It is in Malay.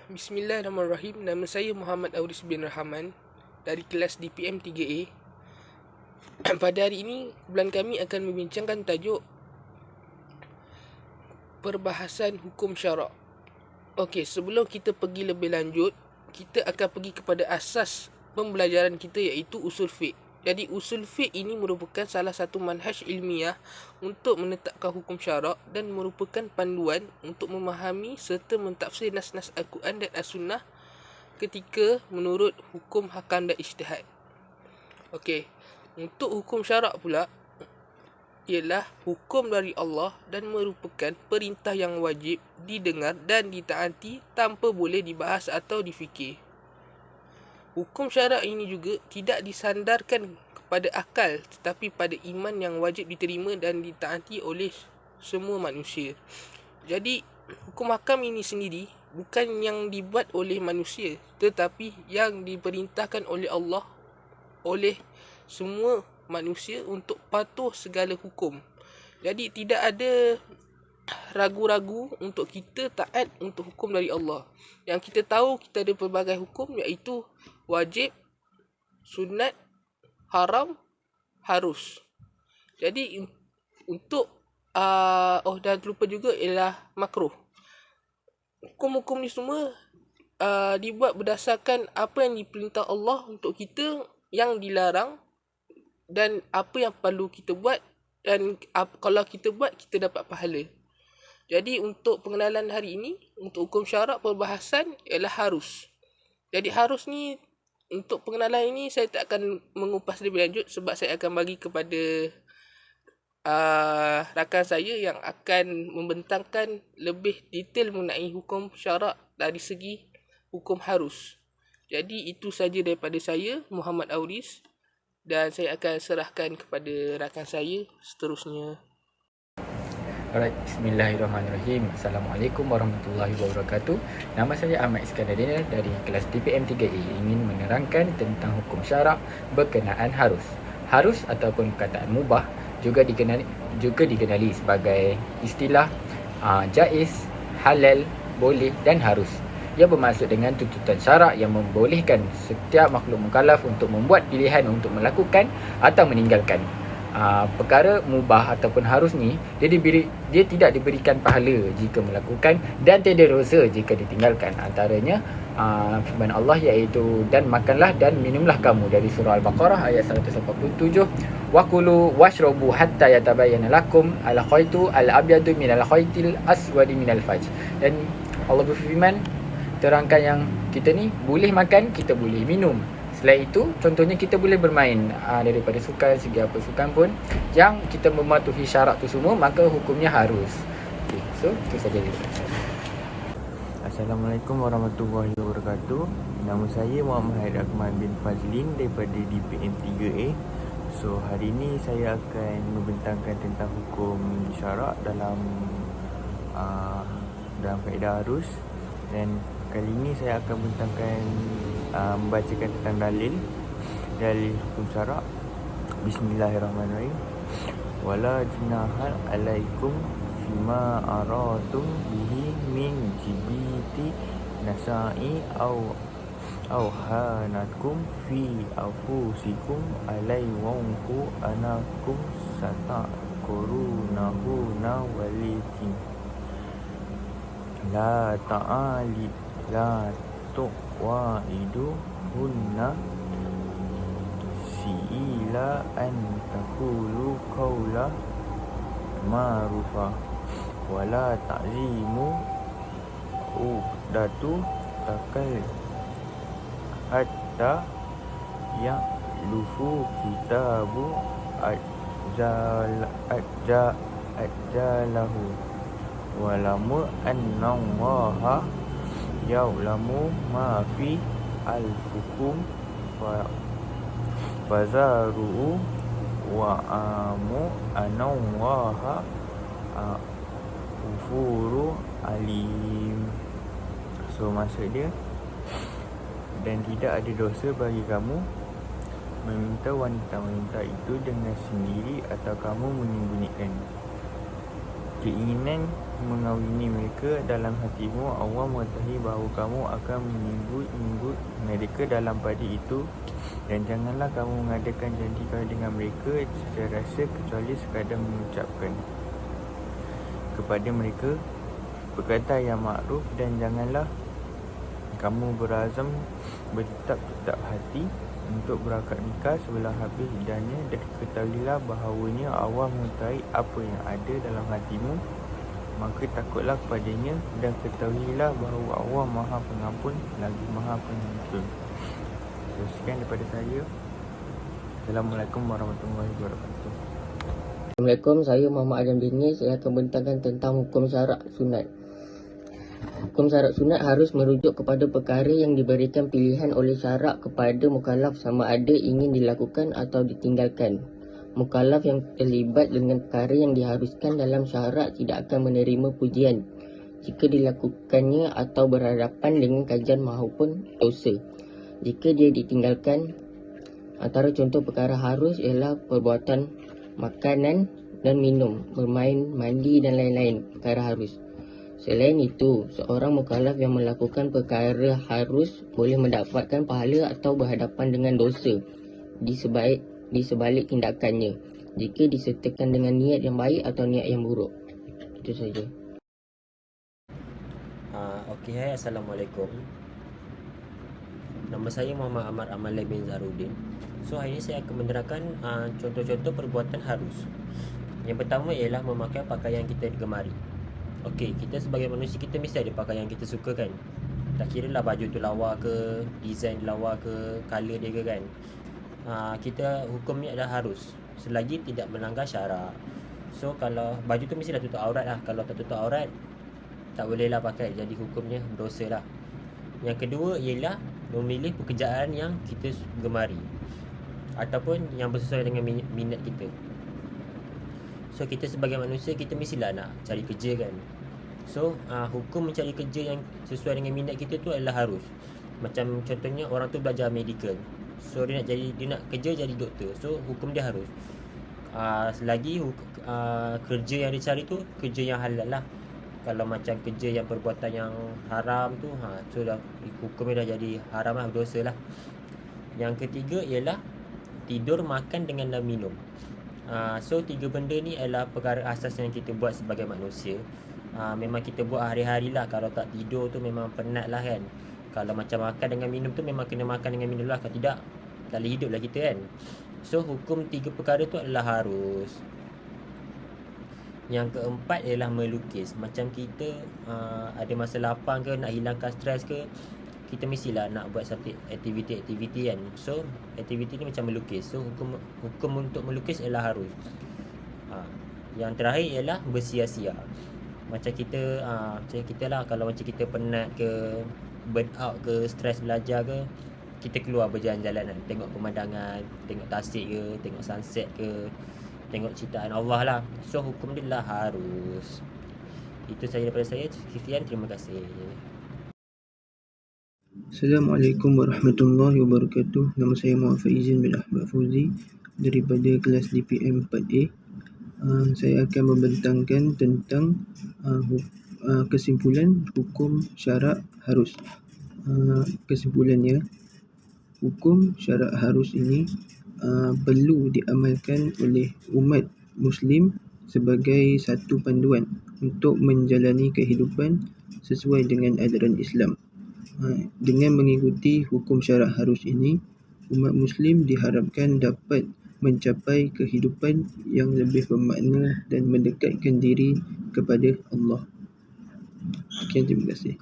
Bismillahirrahmanirrahim. Nama saya Muhammad Auris bin Rahman dari kelas DPM 3A. Pada hari ini, kumpulan kami akan membincangkan tajuk perbahasan hukum syarak. Okey, sebelum kita pergi lebih lanjut, kita akan pergi kepada asas pembelajaran kita, iaitu usul fiqh. Jadi usul fiqh ini merupakan salah satu manhaj ilmiah untuk menetapkan hukum syarak dan merupakan panduan untuk memahami serta mentafsir nas-nas Al-Quran dan As-Sunnah ketika menurut hukum hakam dan ijtihad. Okey, untuk hukum syarak pula ialah hukum dari Allah dan merupakan perintah yang wajib didengar dan ditaati tanpa boleh dibahas atau difikir. Hukum syarak ini juga tidak disandarkan kepada akal tetapi pada iman yang wajib diterima dan ditaati oleh semua manusia. Jadi hukum hakam ini sendiri bukan yang dibuat oleh manusia tetapi yang diperintahkan oleh Allah oleh semua manusia untuk patuh segala hukum. Jadi tidak ada ragu-ragu untuk kita taat untuk hukum dari Allah. Yang kita tahu, kita ada pelbagai hukum, iaitu wajib, sunat, haram, harus. Jadi untuk dan terlupa juga ialah makruh. Hukum-hukum ni semua dibuat berdasarkan apa yang diperintah Allah untuk kita, yang dilarang, dan apa yang perlu kita buat, dan kalau kita buat kita dapat pahala. Jadi untuk pengenalan hari ini, untuk hukum syarak perbahasan ialah harus. Jadi harus ni, untuk pengenalan ini saya tak akan mengupas lebih lanjut sebab saya akan bagi kepada rakan saya yang akan membentangkan lebih detail mengenai hukum syarak dari segi hukum harus. Jadi itu saja daripada saya, Muhammad Auris, dan saya akan serahkan kepada rakan saya seterusnya. Alright, bismillahirrahmanirrahim. Assalamualaikum warahmatullahi wabarakatuh. Nama saya Ahmad Iskandar Daniel dari kelas DPM 3A, ingin menerangkan tentang hukum syarak berkenaan harus. Harus ataupun perkataan mubah juga dikenali sebagai istilah jaiz, halal, boleh dan harus. Ia bermaksud dengan tuntutan syarak yang membolehkan setiap makhluk mukallaf untuk membuat pilihan untuk melakukan atau meninggalkan. Perkara mubah ataupun harus ni, dia tidak diberikan pahala jika melakukan dan tiada dosa jika ditinggalkan. Antaranya firman Allah, iaitu dan makanlah dan minumlah kamu, dari surah Al-Baqarah ayat 187. Wa kulu washrabu hatta yatabayyana lakum al-khaytu al-abyadu minal khaytil aswadi minal fajr. Dan Allah berfirman, terangkan yang kita ni boleh makan, kita boleh minum. Selain itu, contohnya kita boleh bermain daripada sukan, segi apa sukan pun, yang kita mematuhi syarat tu semua, maka hukumnya harus. Okay, so itu saja. Assalamualaikum warahmatullahi wabarakatuh. Nama saya Muhammad Akmal bin Fazlin daripada DPM 3A. So hari ini saya akan membentangkan tentang hukum syarak dalam kaedah harus. Dan kali ini saya akan membentangkan membacakan tentang dalil hukum syarak. Bismillahirrahmanirrahim. Wala junaha alaikum fima aratum bihi min jibiti nasai au hanakum fi afusikum alaiwanku anakum satakurunahu nawalitin la ta'ali la tuwaidu hunna si'ila an takulu qawla ma'rufa wala ta'zimu uqdatu takal hatta ya'lufu kitabu ajalahu walamu annallaha ya'lamu ma fi al-hukum fazaru wa amu anallaha ghafuru alim. So maksud dia, dan tidak ada dosa bagi kamu meminta wanita-wanita itu dengan sendiri atau kamu menyembunyikan keinginan mengawini mereka. Dalam hatimu Allah mengetahui bahawa kamu akan menyinggut mereka dalam pada itu, dan janganlah kamu mengadakan janji dengan mereka secara rasa kecuali sekadar mengucapkan kepada mereka perkataan yang makruf, dan janganlah kamu berazam bertetap hati untuk berakad nikah sebelum habis iddahnya, dan ketahuilah bahawanya Allah mengetahui apa yang ada dalam hatimu, maka takutlah kepadanya, dan ketahuilah bahawa Allah Maha Pengampun lagi Maha Penyantun. Sekian daripada saya. Assalamualaikum warahmatullahi wabarakatuh. Assalamualaikum, saya Muhammad Adam Dini. Saya akan bentangkan tentang hukum syarak sunat. Hukum syarak sunat harus merujuk kepada perkara yang diberikan pilihan oleh syarak kepada mukallaf sama ada ingin dilakukan atau ditinggalkan. Mukallaf yang terlibat dengan perkara yang diharuskan dalam syarak tidak akan menerima pujian jika dilakukannya atau berhadapan dengan kajian maupun dosa jika dia ditinggalkan. Antara contoh perkara harus ialah perbuatan makanan dan minum, bermain, mandi dan lain-lain perkara harus. Selain itu, seorang mukallaf yang melakukan perkara harus boleh mendapatkan pahala atau berhadapan dengan dosa di sebalik tindakannya jika disertakan dengan niat yang baik atau niat yang buruk. Itu saja. Okey, hai, Assalamualaikum. Nama saya Muhammad Ahmad Amalai bin Zahrudin. So, hari ini saya akan menerangkan contoh-contoh perbuatan harus. Yang pertama ialah memakai pakaian kita digemari. Okey, kita sebagai manusia, kita mesti ada pakaian yang kita suka kan. Tak kira lah baju tu lawa ke, design lawa ke, colour dia ke kan. Kita hukumnya adalah harus selagi tidak melanggar syarak. So, kalau baju tu mesti dah tutup aurat lah. Kalau tak tutup aurat, tak boleh lah pakai. Jadi hukumnya dosa lah. Yang kedua ialah memilih pekerjaan yang kita gemari ataupun yang bersesuaian dengan minat kita. So, kita sebagai manusia, kita mestilah nak cari kerja kan. So, hukum mencari kerja yang sesuai dengan minat kita tu adalah harus. Macam contohnya, orang tu belajar medical. So, dia nak kerja jadi doktor. So, hukum dia harus. Selagi kerja yang dia cari tu kerja yang halal lah. Kalau macam kerja yang perbuatan yang haram tu, so dah hukumnya dah jadi haram lah, dosa lah. Yang ketiga ialah tidur, makan dengan dan minum. So, tiga benda ni adalah perkara asas yang kita buat sebagai manusia. Memang kita buat hari-hari lah. Kalau tak tidur tu memang penat lah kan. Kalau macam makan dengan minum tu memang kena makan dengan minum lah. Kalau tidak, tak boleh hidup lah kita kan. So, hukum tiga perkara tu adalah harus. Yang keempat ialah melukis. Macam kita ada masa lapang ke, nak hilangkan stres ke, kita mestilah nak buat satu aktiviti kan. So, aktiviti ni macam melukis. So, hukum untuk melukis ialah harus. Yang terakhir ialah bersia-sia. Macam kita lah, kalau macam kita penat ke, burn out ke, stres belajar ke, kita keluar berjalan-jalan kan. Tengok pemandangan, tengok tasik ke, tengok sunset ke, tengok ciptaan Allah lah. So, hukum dia lah harus. Itu saja daripada saya. Sekian, terima kasih. Assalamualaikum warahmatullahi wabarakatuh. Nama saya Muhammad Faizin bin Ahmad Fauzi daripada kelas DPM 4A. Saya akan membentangkan tentang kesimpulan hukum syarak harus. Kesimpulannya, hukum syarak harus ini perlu diamalkan oleh umat Muslim sebagai satu panduan untuk menjalani kehidupan sesuai dengan ajaran Islam. Dengan mengikuti hukum syarak harus ini, umat Muslim diharapkan dapat mencapai kehidupan yang lebih bermakna dan mendekatkan diri kepada Allah. Sekian, terima kasih.